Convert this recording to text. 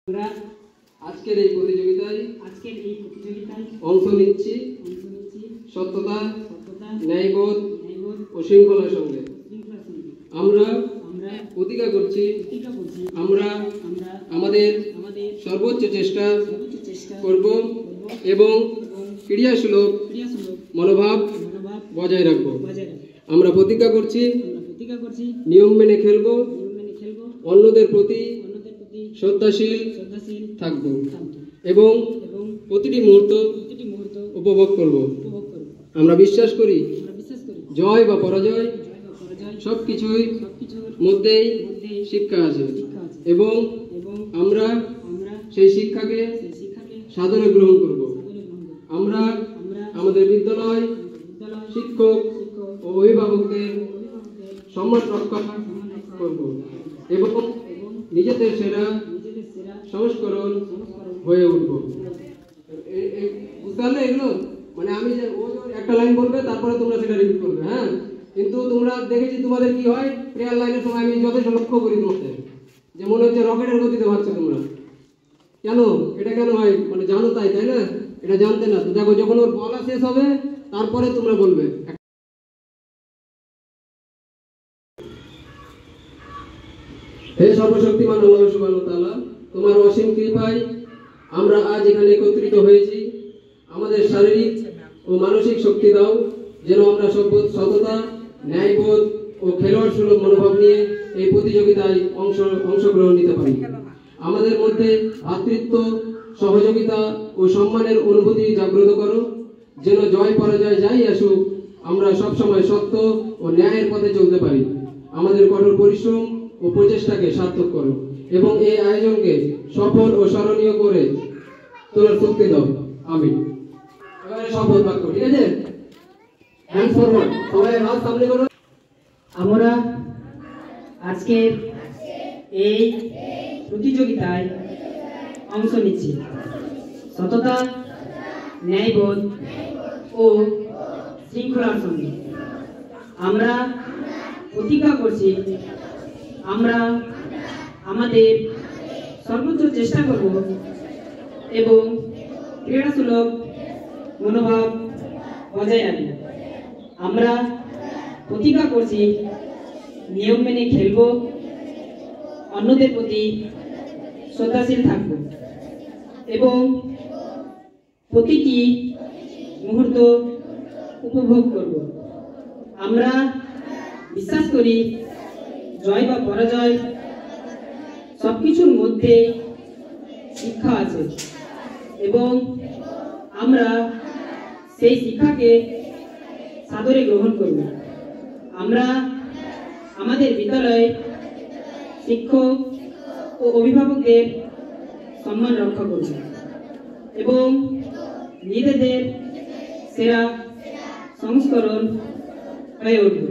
আমরা আজকের এই প্রতিযোগিতায় অংশ নিচ্ছি সত্যতা, ন্যায়বোধ ও শৃঙ্খলার সঙ্গে। আমরা প্রতিজ্ঞা করছি আমরা আমাদের সর্বোচ্চ চেষ্টা করব এবং ক্রিয়াশীলক মনোভাব বজায় রাখব। আমরা প্রতিজ্ঞা করছি নিয়ম মেনে খেলব, অন্যদের প্রতি শ্রদ্ধাশীল থাকব এবং প্রতিটি মুহূর্ত উপভোগ করব। আমরা বিশ্বাস করি জয় বা পরাজয় সবকিছুই মধ্যেই শিক্ষা আছে এবং আমরা সেই শিক্ষাকে সাদরে গ্রহণ করব। আমরা আমাদের বিদ্যালয়, শিক্ষক ও অভিভাবকদের সম্মান রক্ষা করব এবং নিজেদের সেরা সংস্করণ হয়ে উঠব। বুঝতে পারলে এগুলো? মানে আমি যে ও একটা লাইন বলবে তারপরে তোমরা সেটা রিপিট করবে। হ্যাঁ, কিন্তু তোমরা দেখেছি তোমাদের কি হয়, প্রেয়ার লাইনের সময় আমি যথেষ্ট লক্ষ্য করি তোমাদের যে মনে হচ্ছে রকেটের গতিতে ভাবছো তোমরা। কেন এটা কেন হয়? মানে জানো তাই না? এটা জানতে না তো দেখো, যখন ওর বলা শেষ হবে তারপরে তোমরা বলবে। হে সর্বশক্তিমান আল্লাহ সুবহানাহু ওয়া তাআলা, তোমার অসীম কৃপায় আমরা আজ এখানে একত্রিত হয়েছি। আমাদের শারীরিক ও মানসিক শক্তি দাও, যেন আমরা সততা, ন্যায়বোধ ও খেলোয়াড় সুলভ মনোভাব নিয়ে এই প্রতিযোগিতায় অংশগ্রহণ নিতে পারি। আমাদের মধ্যে ভ্রাতৃত্ব, সহযোগিতা ও সম্মানের অনুভূতি জাগ্রত করো, যেন জয় পরাজয় যাই আসুক আমরা সবসময় সত্য ও ন্যায়ের পথে চলতে পারি। আমাদের কঠোর পরিশ্রম ও প্রচেষ্টাকে সার্থক করো এবং এই আয়োজনকে সফল ও স্মরণীয় করে তোলার শক্তি দাও। আমিন। এবারে শপথ বাক্য, ঠিক আছে? হ্যান্ড ফরওয়ার্ড, সবাই হাত সামনে করো। আমরা আজকের এই প্রতিযোগিতায় অংশ নিচ্ছি সততা, ন্যায়বোধ ও শৃঙ্খলার সঙ্গে। আমরা প্রতিজ্ঞা করছি আমরা আমাদের সর্বোচ্চ চেষ্টা করব এবং ক্রীড়াসুলভ মনোভাব বজায় রাখব। আমরা প্রতিজ্ঞা করছি নিয়ম মেনে খেলব, অন্যদের প্রতি শ্রদ্ধাশীল থাকব এবং প্রতিটি মুহূর্ত উপভোগ করব। আমরা বিশ্বাস করি জয় বা পরাজয় সবকিছুর মধ্যে শিক্ষা আছে এবং আমরা সেই শিক্ষাকে সাদরে গ্রহণ করব। আমরা আমাদের বিদ্যালয়ে শিক্ষক ও অভিভাবকদের সম্মান রক্ষা করব এবং নিজেদের সেরা সংস্করণ হয়ে উঠব।